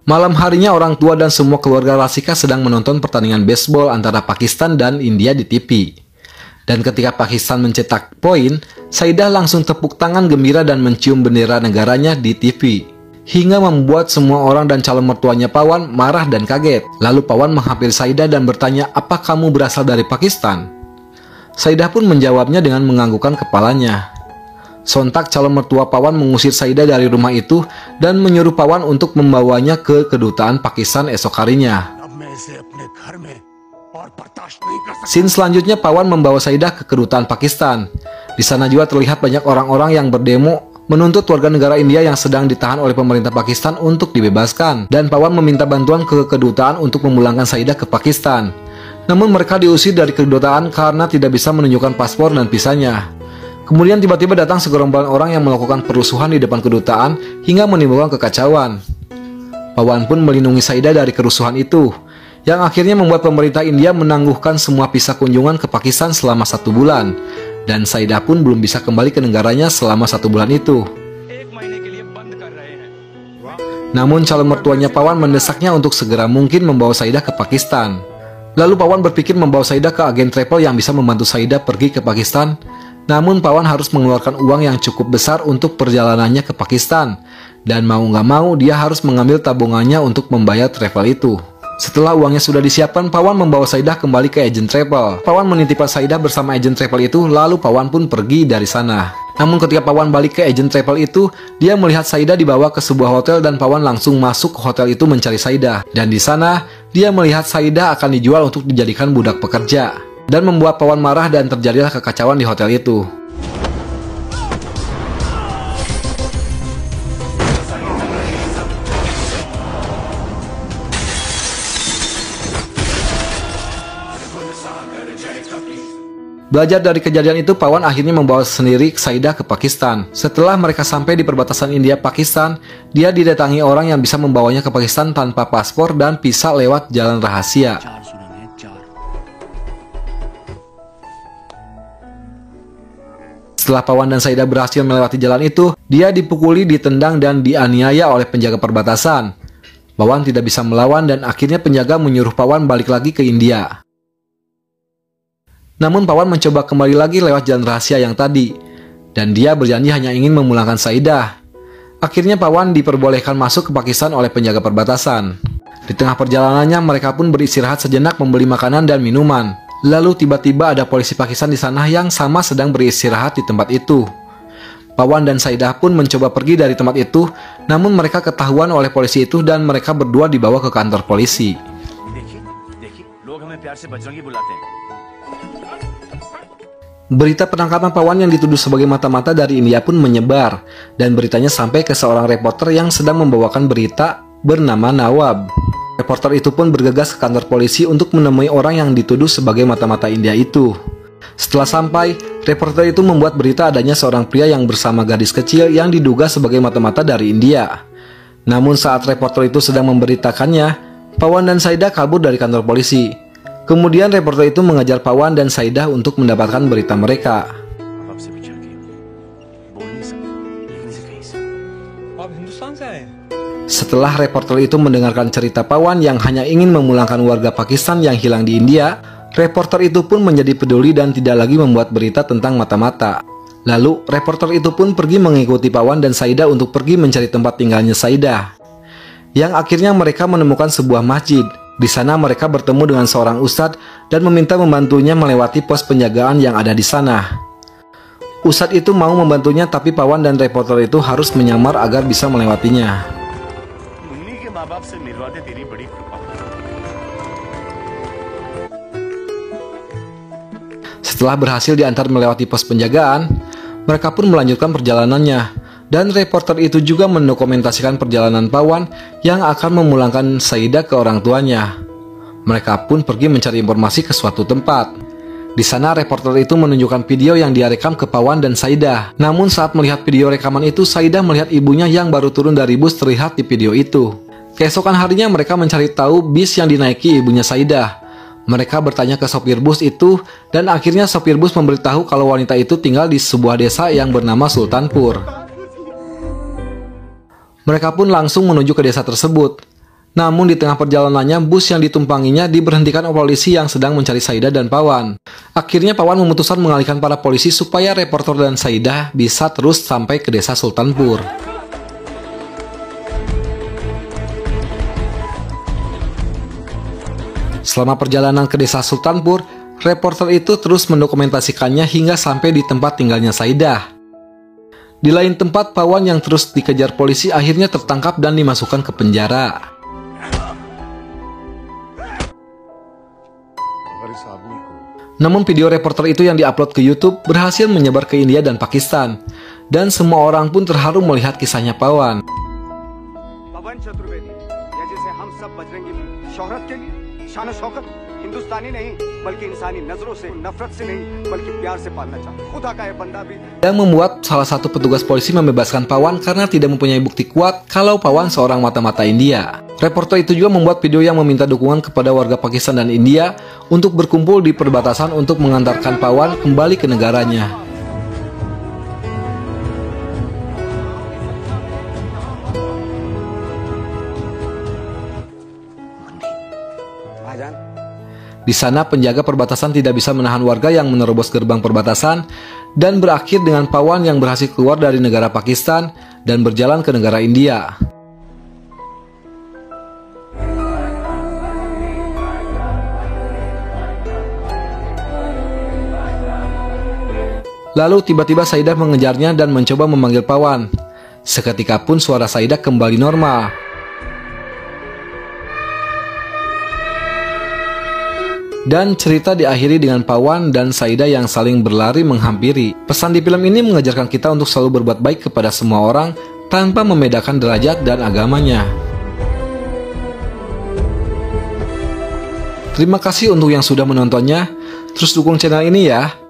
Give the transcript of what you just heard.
Malam harinya orang tua dan semua keluarga Rasika sedang menonton pertandingan baseball antara Pakistan dan India di TV. Dan ketika Pakistan mencetak poin, Saidah langsung tepuk tangan gembira dan mencium bendera negaranya di TV. Hingga membuat semua orang dan calon mertuanya Pawan marah dan kaget. Lalu Pawan menghampiri Saidah dan bertanya, "Apa kamu berasal dari Pakistan?" Saidah pun menjawabnya dengan menganggukkan kepalanya. Sontak calon mertua Pawan mengusir Saidah dari rumah itu dan menyuruh Pawan untuk membawanya ke kedutaan Pakistan esok harinya. Scene selanjutnya Pawan membawa Saidah ke kedutaan Pakistan. Di sana juga terlihat banyak orang-orang yang berdemo menuntut warga negara India yang sedang ditahan oleh pemerintah Pakistan untuk dibebaskan. Dan Pawan meminta bantuan ke kedutaan untuk memulangkan Saidah ke Pakistan. Namun mereka diusir dari kedutaan karena tidak bisa menunjukkan paspor dan visanya. Kemudian tiba-tiba datang segerombolan orang yang melakukan perusuhan di depan kedutaan hingga menimbulkan kekacauan. Pawan pun melindungi Saidah dari kerusuhan itu, yang akhirnya membuat pemerintah India menangguhkan semua visa kunjungan ke Pakistan selama 1 bulan. Dan Saidah pun belum bisa kembali ke negaranya selama 1 bulan itu. Namun calon mertuanya Pawan mendesaknya untuk segera mungkin membawa Saidah ke Pakistan. Lalu Pawan berpikir membawa Saidah ke agen travel yang bisa membantu Saidah pergi ke Pakistan. Namun Pawan harus mengeluarkan uang yang cukup besar untuk perjalanannya ke Pakistan. Dan mau nggak mau dia harus mengambil tabungannya untuk membayar travel itu. Setelah uangnya sudah disiapkan, Pawan membawa Saidah kembali ke agen travel. Pawan menitipkan Saidah bersama agen travel itu, lalu Pawan pun pergi dari sana. Namun ketika Pawan balik ke agen travel itu, dia melihat Saidah dibawa ke sebuah hotel dan Pawan langsung masuk ke hotel itu mencari Saidah. Dan di sana, dia melihat Saidah akan dijual untuk dijadikan budak pekerja. Dan membuat Pawan marah dan terjadilah kekacauan di hotel itu. Belajar dari kejadian itu, Pawan akhirnya membawa sendiri Saidah ke Pakistan. Setelah mereka sampai di perbatasan India-Pakistan, dia didatangi orang yang bisa membawanya ke Pakistan tanpa paspor dan visa lewat jalan rahasia. Setelah Pawan dan Saidah berhasil melewati jalan itu, dia dipukuli, ditendang, dan dianiaya oleh penjaga perbatasan. Pawan tidak bisa melawan dan akhirnya penjaga menyuruh Pawan balik lagi ke India. Namun Pawan mencoba kembali lagi lewat jalan rahasia yang tadi, dan dia berjanji hanya ingin memulangkan Saidah. Akhirnya Pawan diperbolehkan masuk ke Pakistan oleh penjaga perbatasan. Di tengah perjalanannya mereka pun beristirahat sejenak membeli makanan dan minuman. Lalu tiba-tiba ada polisi Pakistan di sana yang sama sedang beristirahat di tempat itu. Pawan dan Saidah pun mencoba pergi dari tempat itu, namun mereka ketahuan oleh polisi itu dan mereka berdua dibawa ke kantor polisi. Berita penangkapan Pawan yang dituduh sebagai mata-mata dari India pun menyebar, dan beritanya sampai ke seorang reporter yang sedang membawakan berita bernama Nawab. Reporter itu pun bergegas ke kantor polisi untuk menemui orang yang dituduh sebagai mata-mata India itu. Setelah sampai, reporter itu membuat berita adanya seorang pria yang bersama gadis kecil yang diduga sebagai mata-mata dari India. Namun saat reporter itu sedang memberitakannya, Pawan dan Saidah kabur dari kantor polisi. Kemudian reporter itu mengajar Pawan dan Saidah untuk mendapatkan berita mereka. Setelah reporter itu mendengarkan cerita Pawan yang hanya ingin memulangkan warga Pakistan yang hilang di India, reporter itu pun menjadi peduli dan tidak lagi membuat berita tentang mata-mata. Lalu, reporter itu pun pergi mengikuti Pawan dan Saidah untuk pergi mencari tempat tinggalnya Saidah. Yang akhirnya mereka menemukan sebuah masjid. Di sana mereka bertemu dengan seorang ustadz dan meminta membantunya melewati pos penjagaan yang ada di sana. Ustadz itu mau membantunya, tapi Pawan dan reporter itu harus menyamar agar bisa melewatinya. Setelah berhasil diantar melewati pos penjagaan, mereka pun melanjutkan perjalanannya, dan reporter itu juga mendokumentasikan perjalanan Pawan yang akan memulangkan Saidah ke orang tuanya. Mereka pun pergi mencari informasi ke suatu tempat. Di sana reporter itu menunjukkan video yang dia rekam ke Pawan dan Saidah. Namun saat melihat video rekaman itu, Saidah melihat ibunya yang baru turun dari bus terlihat di video itu. Keesokan harinya mereka mencari tahu bis yang dinaiki ibunya Saidah. Mereka bertanya ke sopir bus itu, dan akhirnya sopir bus memberitahu kalau wanita itu tinggal di sebuah desa yang bernama Sultanpur. Mereka pun langsung menuju ke desa tersebut. Namun di tengah perjalanannya, bus yang ditumpanginya diberhentikan oleh polisi yang sedang mencari Saidah dan Pawan. Akhirnya Pawan memutuskan mengalihkan para polisi supaya reporter dan Saidah bisa terus sampai ke desa Sultanpur. Selama perjalanan ke desa Sultanpur, reporter itu terus mendokumentasikannya hingga sampai di tempat tinggalnya Saidah. Di lain tempat, Pawan yang terus dikejar polisi akhirnya tertangkap dan dimasukkan ke penjara. Namun video reporter itu yang diupload ke YouTube berhasil menyebar ke India dan Pakistan, dan semua orang pun terharu melihat kisahnya Pawan. पवन चतुर्वेदी या जिसे हम सब बजरंगी शोहरत के लिए शान शौकत हिंदुस्तानी नहीं बल्कि इंसानी नजरों से नफरत से नहीं बल्कि प्यार से पालना चाहता खुदा का ये बंदा भी yang membuat salah satu petugas polisi membebaskan Pawan karena tidak mempunyai bukti kuat kalau Pawan seorang mata-mata India. Reporter itu juga membuat video yang meminta dukungan kepada warga Pakistan dan India untuk berkumpul di perbatasan untuk mengantarkan Pawan kembali ke negaranya. Di sana penjaga perbatasan tidak bisa menahan warga yang menerobos gerbang perbatasan dan berakhir dengan Pawan yang berhasil keluar dari negara Pakistan dan berjalan ke negara India. Lalu tiba-tiba Saidah mengejarnya dan mencoba memanggil Pawan. Seketika pun suara Saidah kembali normal. Dan cerita diakhiri dengan Pawan dan Saidah yang saling berlari menghampiri. Pesan di film ini mengajarkan kita untuk selalu berbuat baik kepada semua orang tanpa membedakan derajat dan agamanya. Terima kasih untuk yang sudah menontonnya. Terus dukung channel ini ya.